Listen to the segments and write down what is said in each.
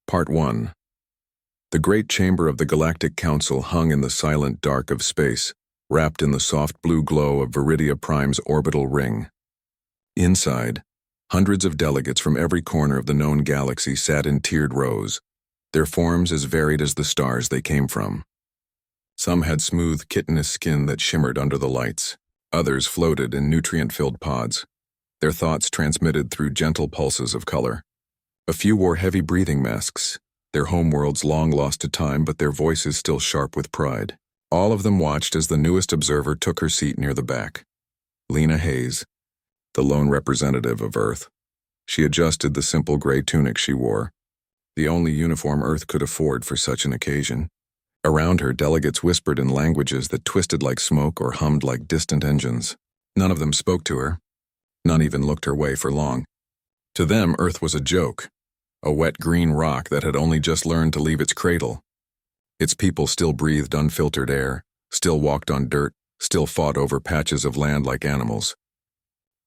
Part 1. The great chamber of the Galactic Council hung in the silent dark of space, wrapped in the soft blue glow of Viridia Prime's orbital ring. Inside, hundreds of delegates from every corner of the known galaxy sat in tiered rows, their forms as varied as the stars they came from. Some had smooth, chitinous skin that shimmered under the lights. Others floated in nutrient-filled pods, their thoughts transmitted through gentle pulses of color. A few wore heavy breathing masks, their homeworlds long lost to time but their voices still sharp with pride. All of them watched as the newest observer took her seat near the back. Lena Hayes, the lone representative of Earth. She adjusted the simple gray tunic she wore, the only uniform Earth could afford for such an occasion. Around her, delegates whispered in languages that twisted like smoke or hummed like distant engines. None of them spoke to her. None even looked her way for long. To them, Earth was a joke, a wet green rock that had only just learned to leave its cradle. Its people still breathed unfiltered air, still walked on dirt, still fought over patches of land like animals.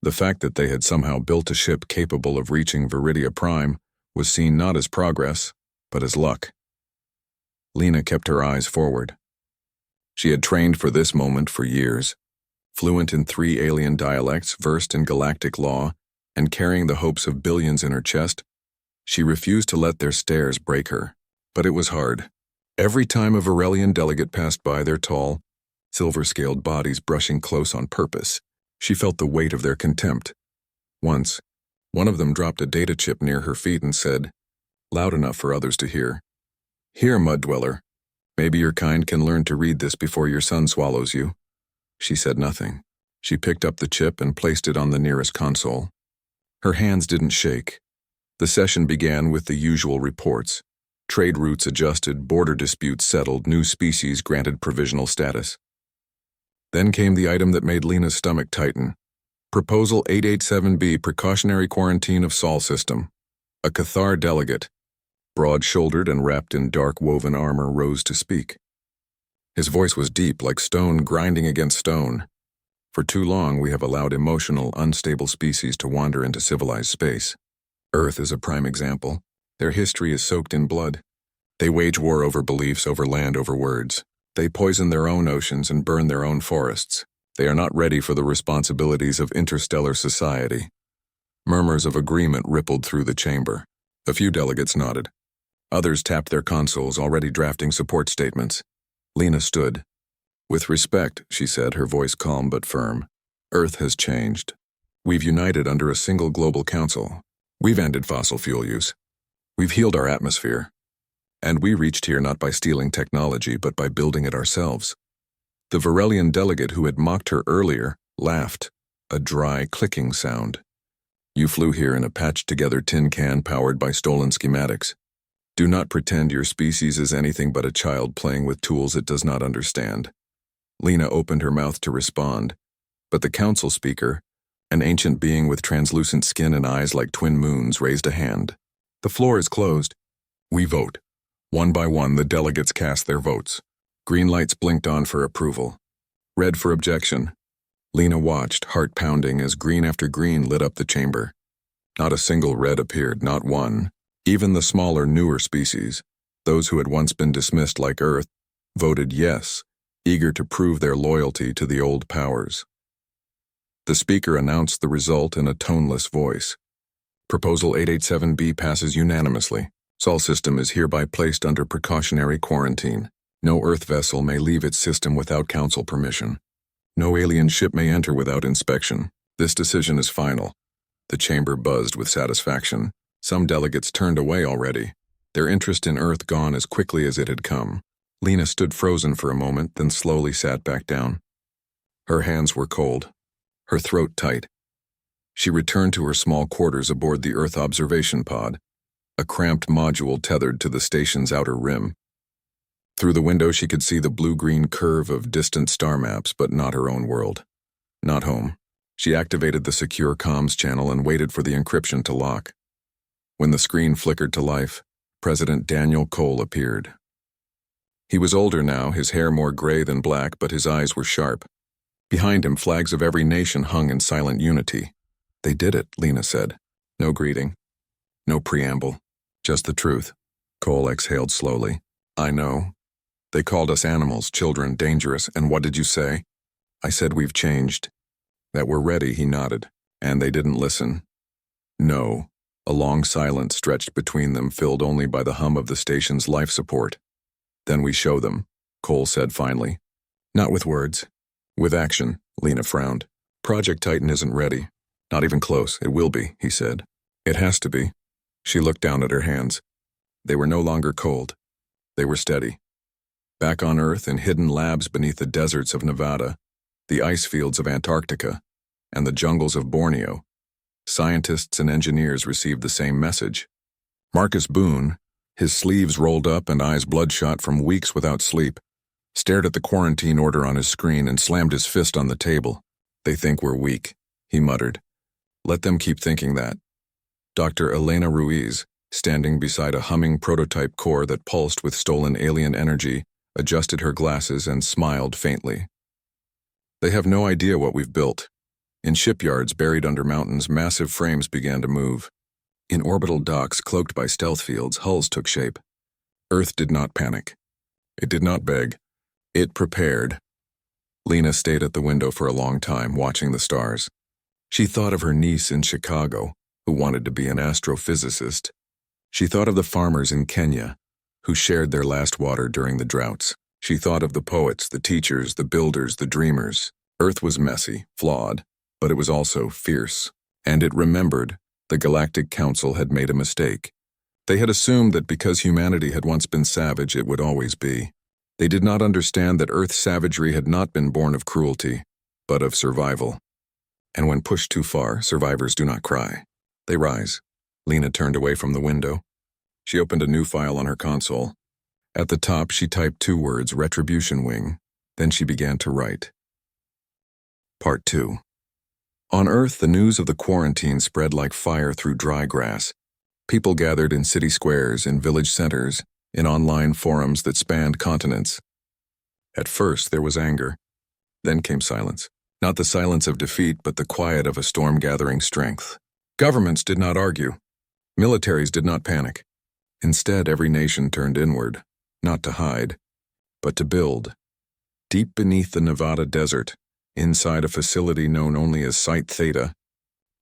The fact that they had somehow built a ship capable of reaching Viridia Prime was seen not as progress, but as luck. Lena kept her eyes forward. She had trained for this moment for years, fluent in 3 alien dialects, versed in galactic law, and carrying the hopes of billions in her chest. She refused to let their stares break her, but it was hard. Every time a Virelian delegate passed by, their tall, silver-scaled bodies brushing close on purpose, she felt the weight of their contempt. Once, one of them dropped a data chip near her feet and said, loud enough for others to hear, "Here, mud dweller. Maybe your kind can learn to read this before your son swallows you." She said nothing. She picked up the chip and placed it on the nearest console. Her hands didn't shake. The session began with the usual reports. Trade routes adjusted, border disputes settled, new species granted provisional status. Then came the item that made Lena's stomach tighten. Proposal 887B, Precautionary Quarantine of Sol System. A Cathar delegate, broad-shouldered and wrapped in dark woven armor, rose to speak. His voice was deep, like stone grinding against stone. For too long we have allowed emotional, unstable species to wander into civilized space. Earth is a prime example. Their history is soaked in blood. They wage war over beliefs, over land, over words. They poison their own oceans and burn their own forests. They are not ready for the responsibilities of interstellar society. Murmurs of agreement rippled through the chamber. A few delegates nodded. Others tapped their consoles, already drafting support statements. Lena stood. "With respect," she said, her voice calm but firm, "Earth has changed. We've united under a single global council. We've ended fossil fuel use. We've healed our atmosphere. And we reached here not by stealing technology, but by building it ourselves." The Virelian delegate who had mocked her earlier laughed, a dry, clicking sound. "You flew here in a patched-together tin can powered by stolen schematics. Do not pretend your species is anything but a child playing with tools it does not understand." Lena opened her mouth to respond, but the council speaker, an ancient being with translucent skin and eyes like twin moons, raised a hand. "The floor is closed. We vote." One by one, the delegates cast their votes. Green lights blinked on for approval. Red for objection. Lena watched, heart pounding, as green after green lit up the chamber. Not a single red appeared, not one. Even the smaller, newer species, those who had once been dismissed like Earth, voted yes, eager to prove their loyalty to the old powers. The speaker announced the result in a toneless voice. Proposal 887B passes unanimously. Sol system is hereby placed under precautionary quarantine. No Earth vessel may leave its system without council permission. No alien ship may enter without inspection. This decision is final. The chamber buzzed with satisfaction. Some delegates turned away already, their interest in Earth gone as quickly as it had come. Lena stood frozen for a moment, then slowly sat back down. Her hands were cold, her throat tight. She returned to her small quarters aboard the Earth observation pod, a cramped module tethered to the station's outer rim. Through the window she could see the blue-green curve of distant star maps, but not her own world. Not home. She activated the secure comms channel and waited for the encryption to lock. When the screen flickered to life, President Daniel Cole appeared. He was older now, his hair more gray than black, but his eyes were sharp. Behind him, flags of every nation hung in silent unity. "They did it," Lena said. No greeting. No preamble. Just the truth. Cole exhaled slowly. I know. They called us animals, children, dangerous, and what did you say? I said we've changed. That we're ready, he nodded. And they didn't listen. No. A long silence stretched between them, filled only by the hum of the station's life support. Then we show them, Cole said finally. Not with words. With action, Lena frowned. Project Titan isn't ready. Not even close. It will be, he said. It has to be. She looked down at her hands. They were no longer cold. They were steady. Back on Earth, in hidden labs beneath the deserts of Nevada, the ice fields of Antarctica, and the jungles of Borneo, scientists and engineers received the same message. Marcus Boone, his sleeves rolled up and eyes bloodshot from weeks without sleep, stared at the quarantine order on his screen and slammed his fist on the table. They think we're weak, he muttered. Let them keep thinking that. Dr. Elena Ruiz, standing beside a humming prototype core that pulsed with stolen alien energy, adjusted her glasses and smiled faintly. They have no idea what we've built. In shipyards buried under mountains, massive frames began to move. In orbital docks cloaked by stealth fields, hulls took shape. Earth did not panic. It did not beg. It prepared. Lena stayed at the window for a long time, watching the stars. She thought of her niece in Chicago, who wanted to be an astrophysicist. She thought of the farmers in Kenya, who shared their last water during the droughts. She thought of the poets, the teachers, the builders, the dreamers. Earth was messy, flawed, but it was also fierce. And it remembered the Galactic Council had made a mistake. They had assumed that because humanity had once been savage, it would always be. They did not understand that Earth's savagery had not been born of cruelty, but of survival. And when pushed too far, survivors do not cry. They rise. Lena turned away from the window. She opened a new file on her console. At the top, she typed 2 words, Retribution Wing. Then she began to write. Part 2. On Earth, the news of the quarantine spread like fire through dry grass. People gathered in city squares, in village centers, in online forums that spanned continents. At first, there was anger. Then came silence. Not the silence of defeat, but the quiet of a storm gathering strength. Governments did not argue. Militaries did not panic. Instead, every nation turned inward, not to hide, but to build. Deep beneath the Nevada desert, inside a facility known only as Site Theta,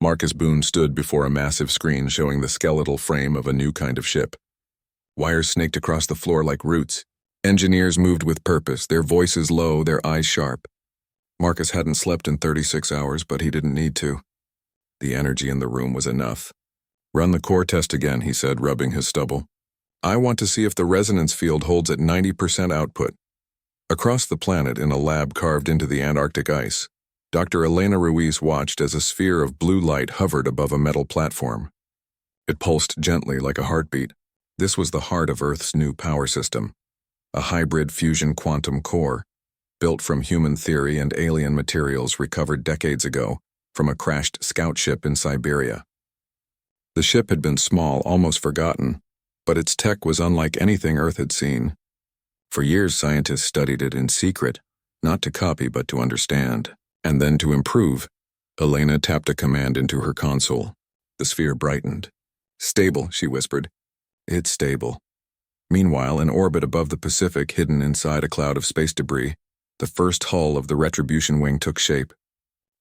Marcus Boone stood before a massive screen showing the skeletal frame of a new kind of ship. Wires snaked across the floor like roots. Engineers moved with purpose, their voices low, their eyes sharp. Marcus hadn't slept in 36 hours, but he didn't need to. The energy in the room was enough. Run the core test again, he said, rubbing his stubble. I want to see if the resonance field holds at 90% output. Across the planet, in a lab carved into the Antarctic ice, Dr. Elena Ruiz watched as a sphere of blue light hovered above a metal platform. It pulsed gently like a heartbeat. This was the heart of Earth's new power system, a hybrid fusion quantum core, built from human theory and alien materials recovered decades ago from a crashed scout ship in Siberia. The ship had been small, almost forgotten, but its tech was unlike anything Earth had seen. For years, scientists studied it in secret, not to copy but to understand, and then to improve. Elena tapped a command into her console. The sphere brightened. Stable, she whispered. It's stable. Meanwhile, in orbit above the Pacific, hidden inside a cloud of space debris, the first hull of the Retribution Wing took shape.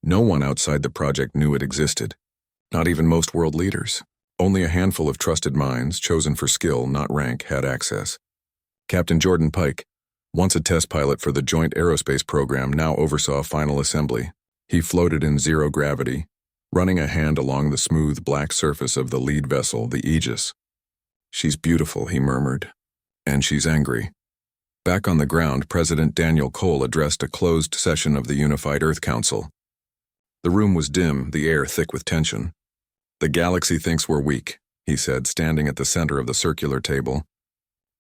No one outside the project knew it existed. Not even most world leaders. Only a handful of trusted minds, chosen for skill, not rank, had access. Captain Jordan Pike, once a test pilot for the Joint Aerospace Program, now oversaw final assembly. He floated in zero gravity, running a hand along the smooth black surface of the lead vessel, the Aegis. She's beautiful, he murmured. And she's angry. Back on the ground, President Daniel Cole addressed a closed session of the Unified Earth Council. The room was dim, the air thick with tension. The galaxy thinks we're weak, he said, standing at the center of the circular table.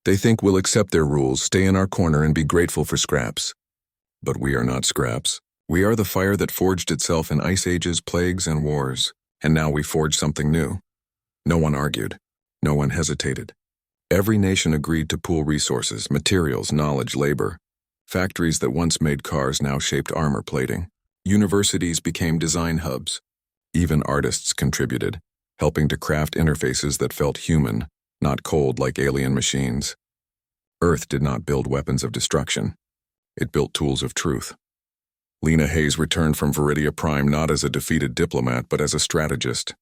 They think we'll accept their rules, stay in our corner, and be grateful for scraps. But we are not scraps. We are the fire that forged itself in ice ages, plagues, and wars, and now we forge something new. No one argued. No one hesitated. Every nation agreed to pool resources, materials, knowledge, labor. Factories that once made cars now shaped armor plating. Universities became design hubs. Even artists contributed, helping to craft interfaces that felt human, not cold like alien machines. Earth did not build weapons of destruction. It built tools of truth. Lena Hayes returned from Viridia Prime not as a defeated diplomat, but as a strategist.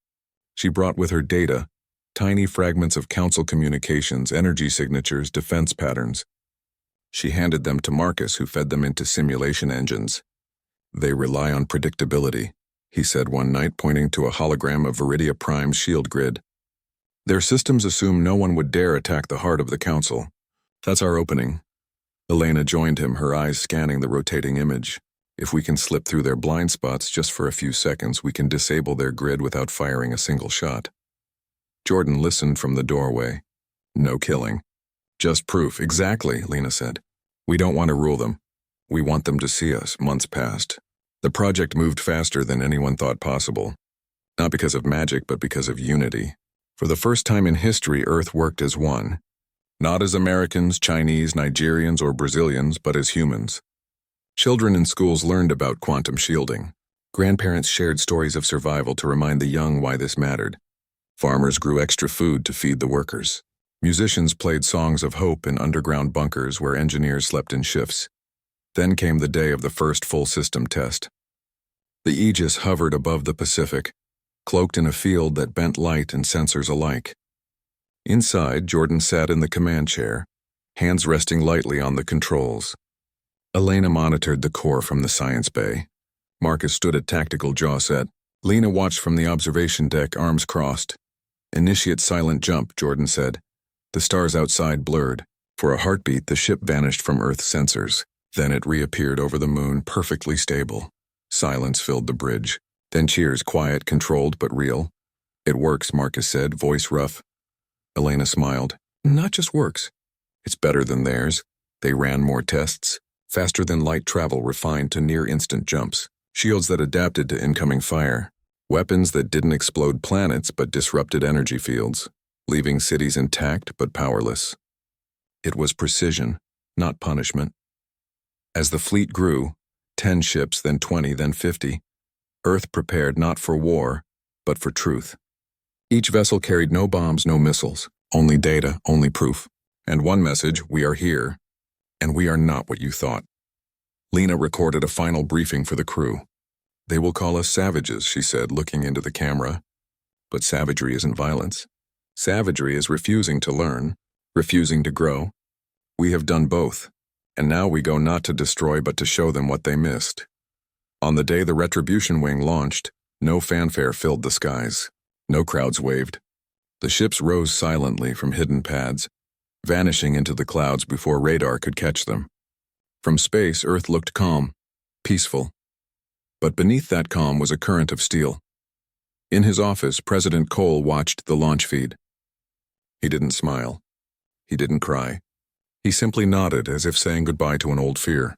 She brought with her data, tiny fragments of council communications, energy signatures, defense patterns. She handed them to Marcus, who fed them into simulation engines. "They rely on predictability," he said one night, pointing to a hologram of Viridia Prime's shield grid. "Their systems assume no one would dare attack the heart of the council. That's our opening." Elena joined him, her eyes scanning the rotating image. "If we can slip through their blind spots just for a few seconds, we can disable their grid without firing a single shot." Jordan listened from the doorway. "No killing. Just proof." "Exactly," Lena said. "We don't want to rule them. We want them to see us." Months passed. The project moved faster than anyone thought possible. Not because of magic, but because of unity. For the first time in history, Earth worked as one. Not as Americans, Chinese, Nigerians, or Brazilians, but as humans. Children in schools learned about quantum shielding. Grandparents shared stories of survival to remind the young why this mattered. Farmers grew extra food to feed the workers. Musicians played songs of hope in underground bunkers where engineers slept in shifts. Then came the day of the first full system test. The Aegis hovered above the Pacific, cloaked in a field that bent light and sensors alike. Inside, Jordan sat in the command chair, hands resting lightly on the controls. Elena monitored the core from the science bay. Marcus stood at tactical jaw set. Lena watched from the observation deck, arms crossed. "Initiate silent jump," Jordan said. The stars outside blurred. For a heartbeat, the ship vanished from Earth's sensors. Then it reappeared over the moon, perfectly stable. Silence filled the bridge. Then cheers, quiet, controlled, but real. "It works," Marcus said, voice rough. Elena smiled. "Not just works. It's better than theirs. They ran more tests. Faster than light travel, refined to near-instant jumps. Shields that adapted to incoming fire. Weapons that didn't explode planets but disrupted energy fields, leaving cities intact but powerless. It was precision, not punishment. As the fleet grew, 10 ships, then 20, then 50, Earth prepared not for war, but for truth. Each vessel carried no bombs, no missiles, only data, only proof. And one message: we are here, and we are not what you thought. Lena recorded a final briefing for the crew. "They will call us savages," she said, looking into the camera. "But savagery isn't violence. Savagery is refusing to learn, refusing to grow. We have done both, and now we go not to destroy but to show them what they missed." On the day the Retribution Wing launched, no fanfare filled the skies. No crowds waved. The ships rose silently from hidden pads, vanishing into the clouds before radar could catch them. From space, Earth looked calm, peaceful. But beneath that calm was a current of steel. In his office, President Cole watched the launch feed. He didn't smile. He didn't cry. He simply nodded, as if saying goodbye to an old fear.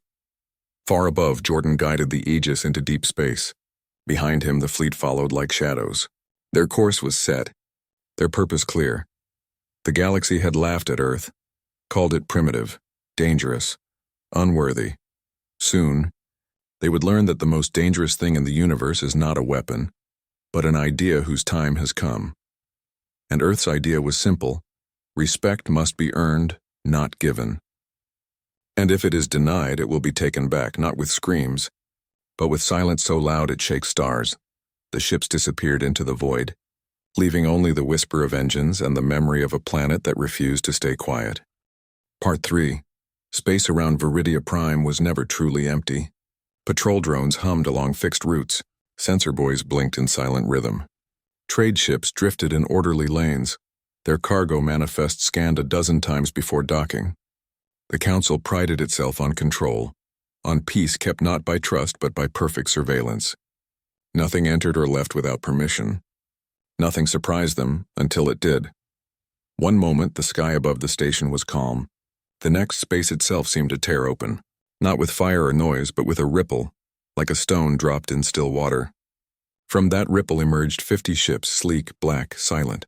Far above, Jordan guided the Aegis into deep space. Behind him, the fleet followed like shadows. Their course was set, their purpose clear. The galaxy had laughed at Earth, called it primitive, dangerous, unworthy. Soon, they would learn that the most dangerous thing in the universe is not a weapon, but an idea whose time has come. And Earth's idea was simple: respect must be earned, not given. And if it is denied, it will be taken back, not with screams, but with silence so loud it shakes stars. The ships disappeared into the void, leaving only the whisper of engines and the memory of a planet that refused to stay quiet. Part 3. Space around Viridia Prime was never truly empty. Patrol drones hummed along fixed routes. Sensor buoys blinked in silent rhythm. Trade ships drifted in orderly lanes. Their cargo manifests scanned a dozen times before docking. The Council prided itself on control, on peace kept not by trust but by perfect surveillance. Nothing entered or left without permission. Nothing surprised them until it did. One moment, the sky above the station was calm. The next, space itself seemed to tear open, not with fire or noise, but with a ripple, like a stone dropped in still water. From that ripple emerged 50 ships, sleek, black, silent.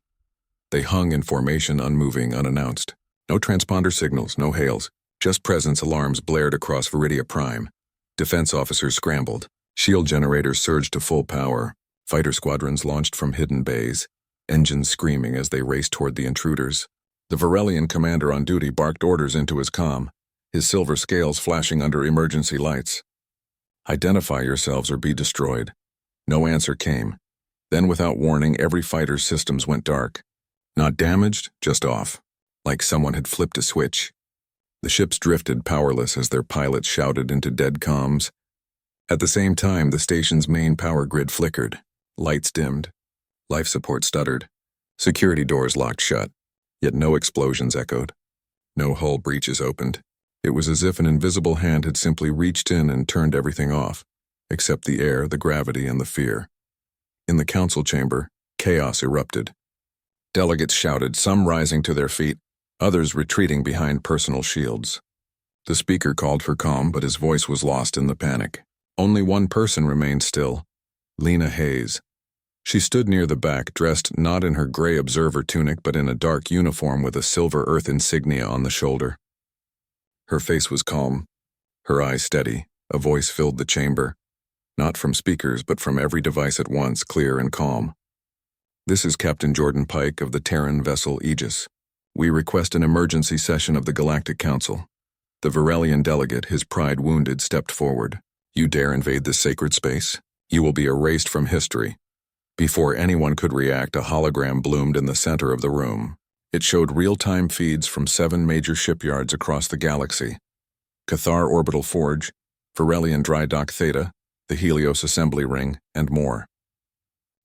They hung in formation, unmoving, unannounced. No transponder signals, no hails, just presence alarms blared across Viridia Prime. Defense officers scrambled. Shield generators surged to full power. Fighter squadrons launched from hidden bays, engines screaming as they raced toward the intruders. The Varelian commander on duty barked orders into his comm, his silver scales flashing under emergency lights. Identify yourselves or be destroyed. No answer came. Then, without warning, every fighter's systems went dark. Not damaged, just off. Like someone had flipped a switch. The ships drifted powerless as their pilots shouted into dead comms. At the same time, the station's main power grid flickered. Lights dimmed. Life support stuttered. Security doors locked shut. Yet no explosions echoed. No hull breaches opened. It was as if an invisible hand had simply reached in and turned everything off, except the air, the gravity, and the fear. In the council chamber, chaos erupted. Delegates shouted, some rising to their feet, others retreating behind personal shields. The speaker called for calm, but his voice was lost in the panic. Only one person remained still, Lena Hayes. She stood near the back, dressed not in her gray observer tunic but in a dark uniform with a silver Earth insignia on the shoulder. Her face was calm, her eyes steady. A voice filled the chamber, not from speakers but from every device at once, clear and calm. This is Captain Jordan Pike of the Terran vessel Aegis. We request an emergency session of the Galactic Council. The Varelian delegate, his pride wounded, stepped forward. You dare invade this sacred space? You will be erased from history. Before anyone could react, a hologram bloomed in the center of the room. It showed real-time feeds from 7 major shipyards across the galaxy. Cathar Orbital Forge, Varelian Dry Dock Theta, the Helios Assembly Ring, and more.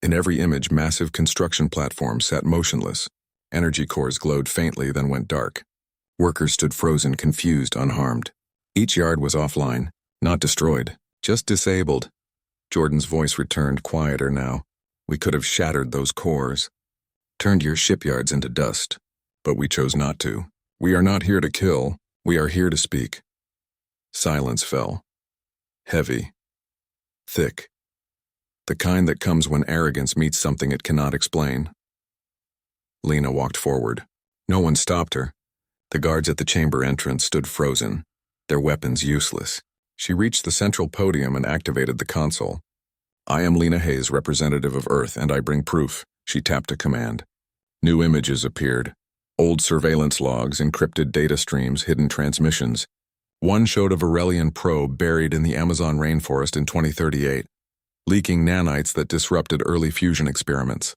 In every image, massive construction platforms sat motionless. Energy cores glowed faintly, then went dark. Workers stood frozen, confused, unharmed. Each yard was offline, not destroyed, just disabled. Jordan's voice returned, quieter now. We could have shattered those cores, turned your shipyards into dust, but we chose not to. We are not here to kill, we are here to speak. Silence fell. Heavy. Thick. The kind that comes when arrogance meets something it cannot explain. Lena walked forward. No one stopped her. The guards at the chamber entrance stood frozen, their weapons useless. She reached the central podium and activated the console. I am Lena Hayes, representative of Earth, and I bring proof. She tapped a command. New images appeared. Old surveillance logs, encrypted data streams, hidden transmissions. One showed a Varelian probe buried in the Amazon rainforest in 2038, leaking nanites that disrupted early fusion experiments.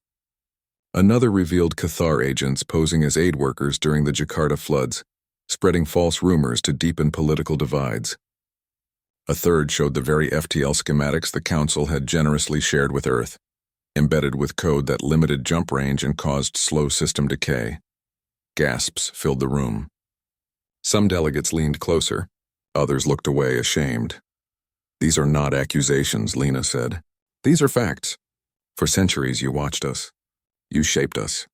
Another revealed Cathar agents posing as aid workers during the Jakarta floods, spreading false rumors to deepen political divides. A third showed the very FTL schematics the Council had generously shared with Earth, embedded with code that limited jump range and caused slow system decay. Gasps filled the room. Some delegates leaned closer, others looked away, ashamed. These are not accusations, Lena said. These are facts. For centuries you watched us. You shaped us.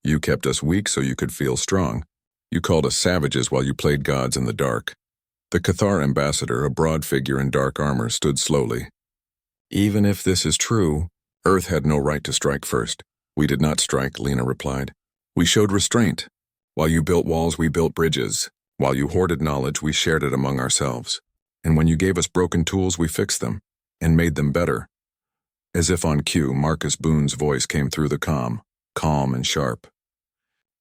You kept us weak so you could feel strong. You called us savages while you played gods in the dark. The Cathar ambassador, a broad figure in dark armor, stood slowly. Even if this is true, Earth had no right to strike first. We did not strike, Lena replied. We showed restraint. While you built walls, we built bridges. While you hoarded knowledge, we shared it among ourselves. And when you gave us broken tools, we fixed them and made them better. As if on cue, Marcus Boone's voice came through the comm, calm and sharp.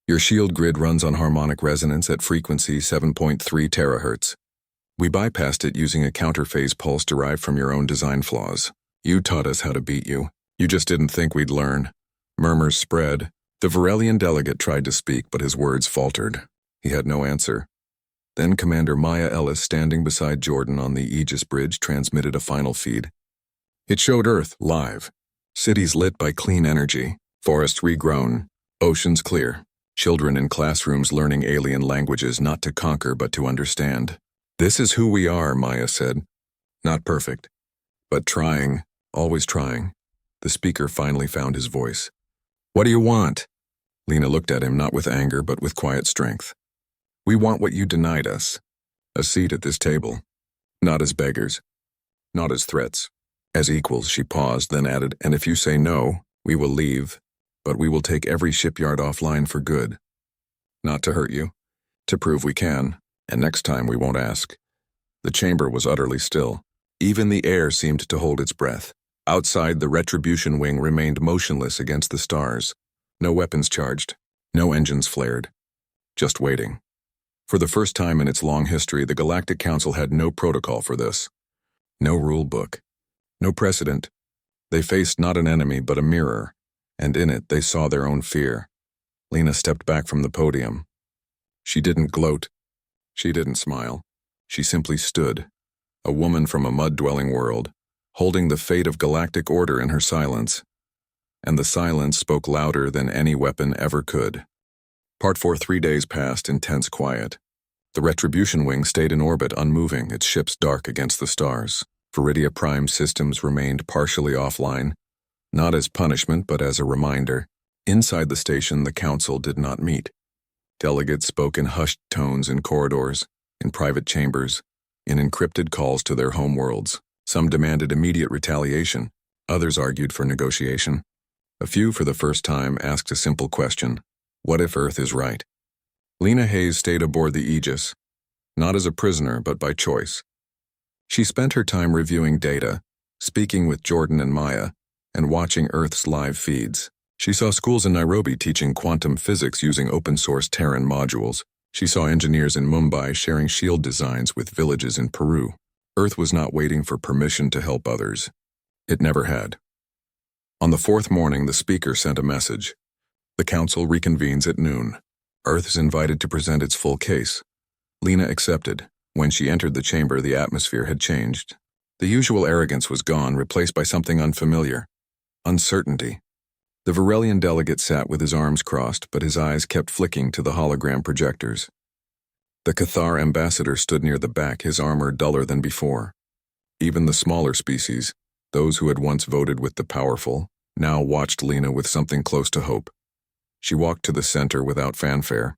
Your shield grid runs on harmonic resonance at frequency 7.3 terahertz. We bypassed it using a counterphase pulse derived from your own design flaws. You taught us how to beat you. You just didn't think we'd learn. Murmurs spread. The Varelian delegate tried to speak, but his words faltered. He had no answer. Then Commander Maya Ellis, standing beside Jordan on the Aegis bridge, transmitted a final feed. It showed Earth, live. Cities lit by clean energy. Forests regrown. Oceans clear. Children in classrooms learning alien languages not to conquer but to understand. This is who we are, Maya said. Not perfect, but trying, always trying. The speaker finally found his voice. What do you want? Lena looked at him, not with anger, but with quiet strength. We want what you denied us. A seat at this table. Not as beggars. Not as threats. As equals, she paused, then added, and if you say no, we will leave. But we will take every shipyard offline for good. Not to hurt you. To prove we can. And next time we won't ask. The chamber was utterly still. Even the air seemed to hold its breath. Outside, the retribution wing remained motionless against the stars. No weapons charged. No engines flared. just waiting. For the first time in its long history, the Galactic Council had no protocol for this. No rule book. No precedent. They faced not an enemy but a mirror, and in it they saw their own fear. Lena stepped back from the podium. She didn't gloat. She didn't smile. She simply stood, a woman from a mud-dwelling world, holding the fate of galactic order in her silence. And the silence spoke louder than any weapon ever could. Part 4. 3 days passed in tense quiet. The Retribution Wing stayed in orbit unmoving, its ships dark against the stars. Viridia Prime systems remained partially offline, not as punishment but as a reminder. Inside the station, the Council did not meet. Delegates spoke in hushed tones in corridors, in private chambers, in encrypted calls to their homeworlds. Some demanded immediate retaliation, others argued for negotiation. A few, for the first time, asked a simple question: what if Earth is right? Lena Hayes stayed aboard the Aegis, not as a prisoner but by choice. She spent her time reviewing data, speaking with Jordan and Maya, and watching Earth's live feeds. She saw schools in Nairobi teaching quantum physics using open-source Terran modules. She saw engineers in Mumbai sharing shield designs with villages in Peru. Earth was not waiting for permission to help others. It never had. On the fourth morning, the speaker sent a message. The Council reconvenes at noon. Earth is invited to present its full case. Lena accepted. When she entered the chamber, the atmosphere had changed. The usual arrogance was gone, replaced by something unfamiliar. Uncertainty. The Varelian delegate sat with his arms crossed, but his eyes kept flicking to the hologram projectors. The Cathar ambassador stood near the back, his armor duller than before. Even the smaller species, those who had once voted with the powerful, now watched Lena with something close to hope. She walked to the center without fanfare.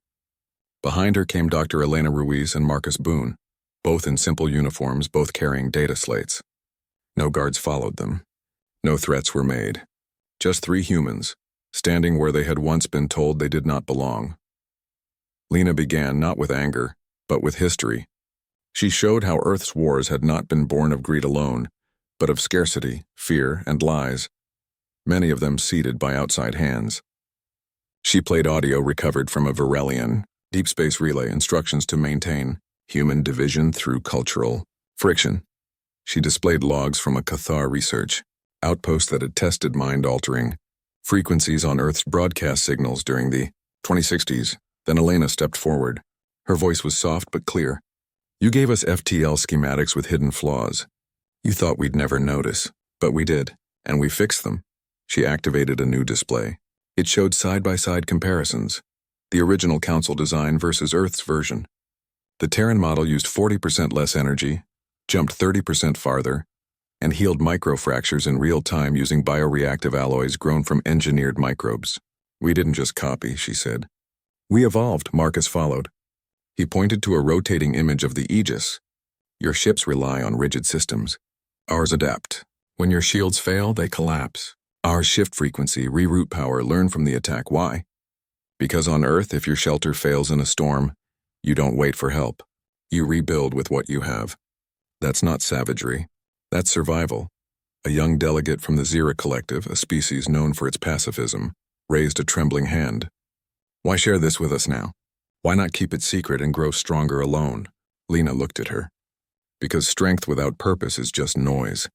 Behind her came Dr. Elena Ruiz and Marcus Boone, both in simple uniforms, both carrying data slates. No guards followed them. No threats were made. Just 3 humans, standing where they had once been told they did not belong. Lena began not with anger, but with history. She showed how Earth's wars had not been born of greed alone, but of scarcity, fear, and lies, many of them seeded by outside hands. She played audio recovered from a Varelian deep space relay instructions to maintain human division through cultural friction. She displayed logs from a Cathar research outpost that had tested mind-altering frequencies on Earth's broadcast signals during the 2060s. Then Elena stepped forward. Her voice was soft but clear. You gave us FTL schematics with hidden flaws. You thought we'd never notice, but we did, and we fixed them. She activated a new display. It showed side-by-side comparisons. The original Council design versus Earth's version. The Terran model used 40% less energy, jumped 30% farther, and healed microfractures in real time using bioreactive alloys grown from engineered microbes. We didn't just copy, she said. We evolved, Marcus followed. He pointed to a rotating image of the Aegis. Your ships rely on rigid systems. Ours adapt. When your shields fail, they collapse. Ours shift frequency, reroute power, learn from the attack. Why? Because on Earth, if your shelter fails in a storm, you don't wait for help. You rebuild with what you have. That's not savagery. That's survival. A young delegate from the Zira Collective, a species known for its pacifism, raised a trembling hand. Why share this with us now? Why not keep it secret and grow stronger alone? Lena looked at her. Because strength without purpose is just noise.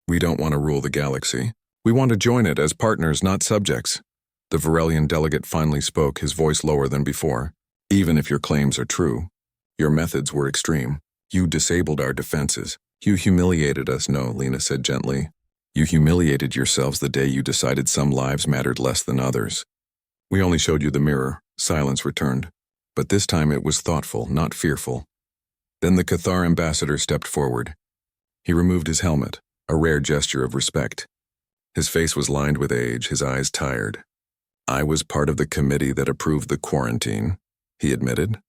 We don't want to rule the galaxy. We want to join it as partners, not subjects. The Varelian delegate finally spoke, his voice lower than before. Even if your claims are true, your methods were extreme. You disabled our defenses. You humiliated us. No, Lena said gently. You humiliated yourselves the day you decided some lives mattered less than others. We only showed you the mirror. Silence returned. But this time it was thoughtful, not fearful. Then the Cathar ambassador stepped forward. He removed his helmet, a rare gesture of respect. His face was lined with age, his eyes tired. I was part of the committee that approved the quarantine, he admitted.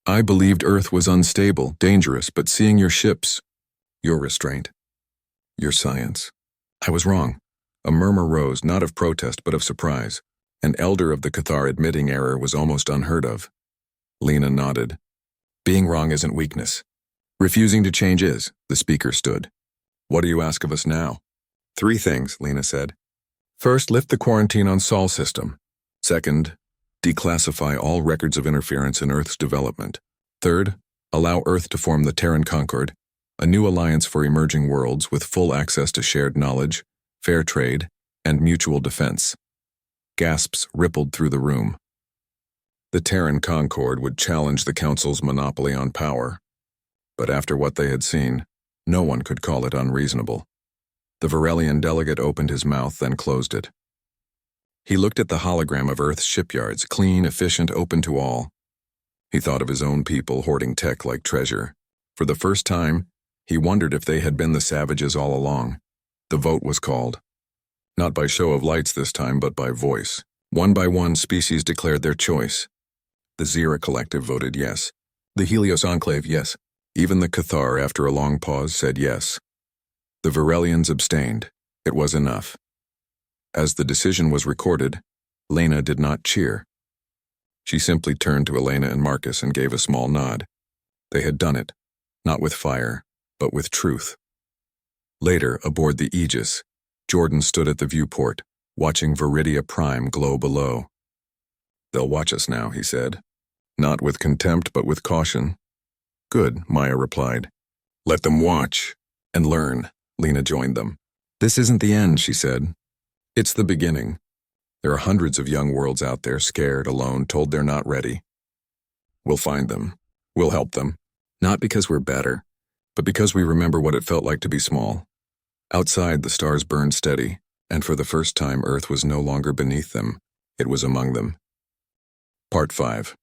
I believed Earth was unstable, dangerous, but seeing your ships, your restraint, your science. I was wrong. A murmur rose, not of protest, but of surprise. An elder of the Cathar admitting error was almost unheard of. Lena nodded. Being wrong isn't weakness. Refusing to change is, the speaker stood. What do you ask of us now? 3 things, Lena said. First, lift the quarantine on Sol system. Second, Declassify all records of interference in Earth's development. Third, allow Earth to form the Terran Concord, a new alliance for emerging worlds with full access to shared knowledge, fair trade, and mutual defense. Gasps rippled through the room. The Terran Concord would challenge the Council's monopoly on power. But after what they had seen, no one could call it unreasonable. The Varelian delegate opened his mouth, then closed it. He looked at the hologram of Earth's shipyards, clean, efficient, open to all. He thought of his own people hoarding tech like treasure. For the first time, he wondered if they had been the savages all along. The vote was called. Not by show of lights this time, but by voice. One by one, species declared their choice. The Zira Collective voted yes. The Helios Enclave, yes. Even the Cathar, after a long pause, said yes. The Varelians abstained. It was enough. As the decision was recorded, Lena did not cheer. She simply turned to Elena and Marcus and gave a small nod. They had done it, not with fire, but with truth. Later, aboard the Aegis, Jordan stood at the viewport, watching Viridia Prime glow below. "They'll watch us now," he said. Not with contempt, but with caution. "Good," Maya replied. "Let them watch and learn." Lena joined them. "This isn't the end," she said. "It's the beginning. There are hundreds of young worlds out there, scared, alone, told they're not ready. We'll find them. We'll help them. Not because we're better, but because we remember what it felt like to be small." Outside, the stars burned steady, and for the first time Earth was no longer beneath them. It was among them. Part 5.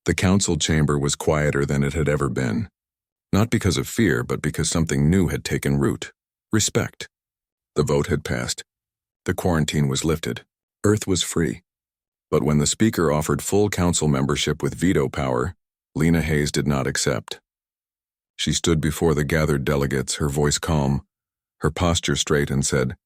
The council chamber was quieter than it had ever been. Not because of fear, but because something new had taken root. Respect. The vote had passed. The quarantine was lifted. Earth was free. But when the speaker offered full council membership with veto power, Lena Hayes did not accept. She stood before the gathered delegates, her voice calm, her posture straight, and said,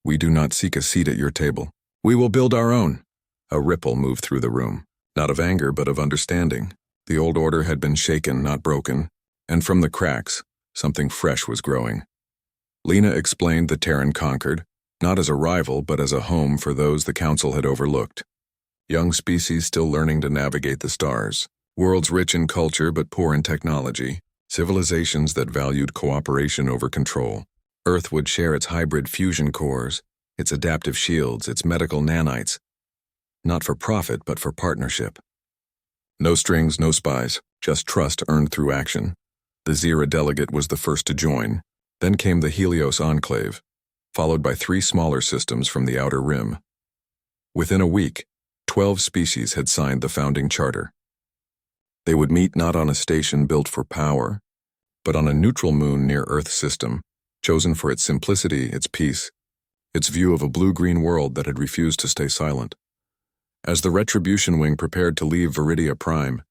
"We do not seek a seat at your table. We will build our own." A ripple moved through the room, not of anger but of understanding. The old order had been shaken, not broken, and from the cracks, something fresh was growing. Lena explained the Terran Concord, not as a rival but as a home for those the council had overlooked. Young species still learning to navigate the stars, worlds rich in culture but poor in technology, civilizations that valued cooperation over control. Earth would share its hybrid fusion cores, its adaptive shields, its medical nanites, not for profit but for partnership. No strings, no spies, just trust earned through action. The Zira delegate was the first to join. Then came the Helios Enclave, followed by 3 smaller systems from the Outer Rim. Within a week, 12 species had signed the founding charter. They would meet not on a station built for power, but on a neutral moon near Earth's system, chosen for its simplicity, its peace, its view of a blue-green world that had refused to stay silent. As the Retribution Wing prepared to leave Viridia Prime,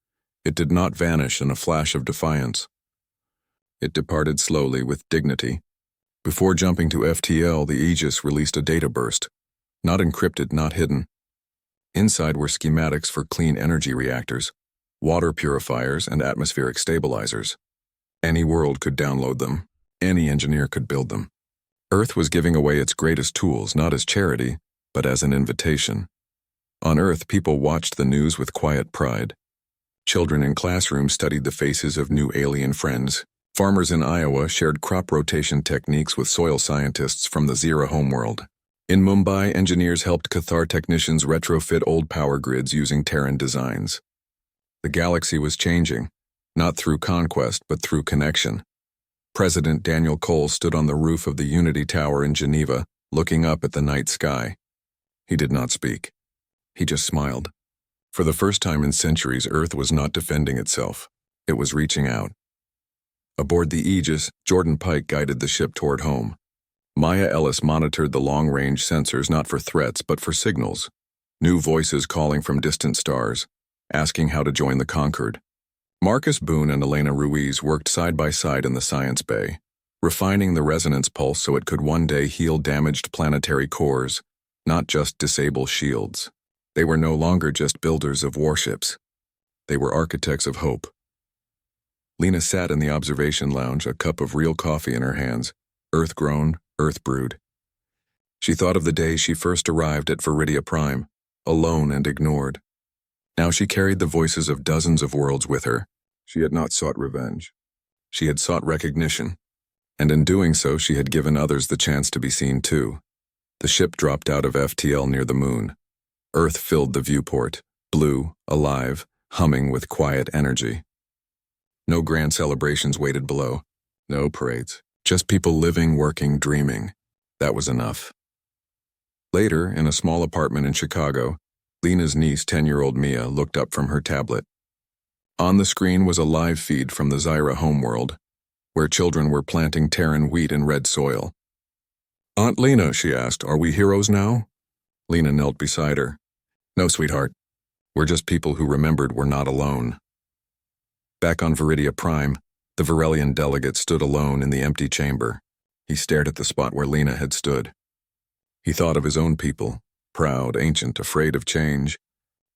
it did not vanish in a flash of defiance. It departed slowly with dignity. Before jumping to FTL, the Aegis released a data burst, not encrypted, not hidden. Inside were schematics for clean energy reactors, water purifiers, and atmospheric stabilizers. Any world could download them. Any engineer could build them. Earth was giving away its greatest tools, not as charity, but as an invitation. On Earth, people watched the news with quiet pride. Children in classrooms studied the faces of new alien friends. Farmers in Iowa shared crop rotation techniques with soil scientists from the Zira homeworld. In Mumbai, engineers helped Cathar technicians retrofit old power grids using Terran designs. The galaxy was changing, not through conquest but through connection. President Daniel Cole stood on the roof of the Unity Tower in Geneva, looking up at the night sky. He did not speak. He just smiled. For the first time in centuries, Earth was not defending itself. It was reaching out. Aboard the Aegis, Jordan Pike guided the ship toward home. Maya Ellis monitored the long-range sensors not for threats but for signals. New voices calling from distant stars, asking how to join the Concord. Marcus Boone and Elena Ruiz worked side by side in the science bay, refining the resonance pulse so it could one day heal damaged planetary cores, not just disable shields. They were no longer just builders of warships. They were architects of hope. Lena sat in the observation lounge, a cup of real coffee in her hands, earth-grown, earth-brewed. She thought of the day she first arrived at Viridia Prime, alone and ignored. Now she carried the voices of dozens of worlds with her. She had not sought revenge. She had sought recognition, and in doing so she had given others the chance to be seen too. The ship dropped out of FTL near the moon. Earth filled the viewport, blue, alive, humming with quiet energy. No grand celebrations waited below. No parades. Just people living, working, dreaming. That was enough. Later, in a small apartment in Chicago, Lena's niece, 10-year-old Mia, looked up from her tablet. On the screen was a live feed from the Zyra homeworld, where children were planting Terran wheat in red soil. "Aunt Lena," she asked, "are we heroes now?" Lena knelt beside her. "No, sweetheart. We're just people who remembered we're not alone." Back on Viridia Prime, the Varelian delegate stood alone in the empty chamber. He stared at the spot where Lena had stood. He thought of his own people, proud, ancient, afraid of change.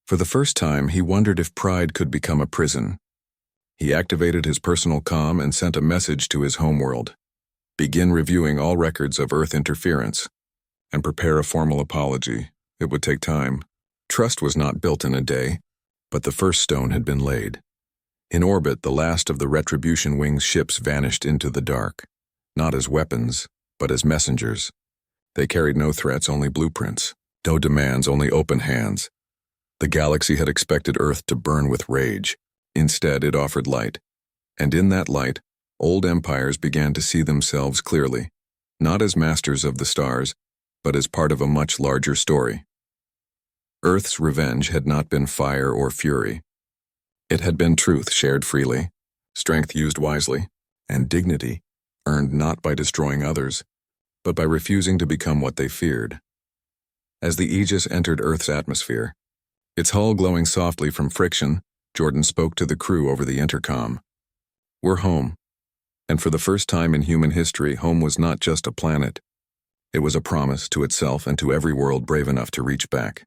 For the first time, he wondered if pride could become a prison. He activated his personal comm and sent a message to his homeworld. Begin reviewing all records of Earth interference and prepare a formal apology. It would take time. Trust was not built in a day, but the first stone had been laid. In orbit, the last of the Retribution Wing's ships vanished into the dark, not as weapons, but as messengers. They carried no threats, only blueprints, no demands, only open hands. The galaxy had expected Earth to burn with rage. Instead, it offered light. And in that light, old empires began to see themselves clearly, not as masters of the stars, but as part of a much larger story. Earth's revenge had not been fire or fury. It had been truth shared freely, strength used wisely, and dignity earned not by destroying others, but by refusing to become what they feared. As the Aegis entered Earth's atmosphere, its hull glowing softly from friction, Jordan spoke to the crew over the intercom. "We're home." And for the first time in human history, home was not just a planet. It was a promise to itself and to every world brave enough to reach back.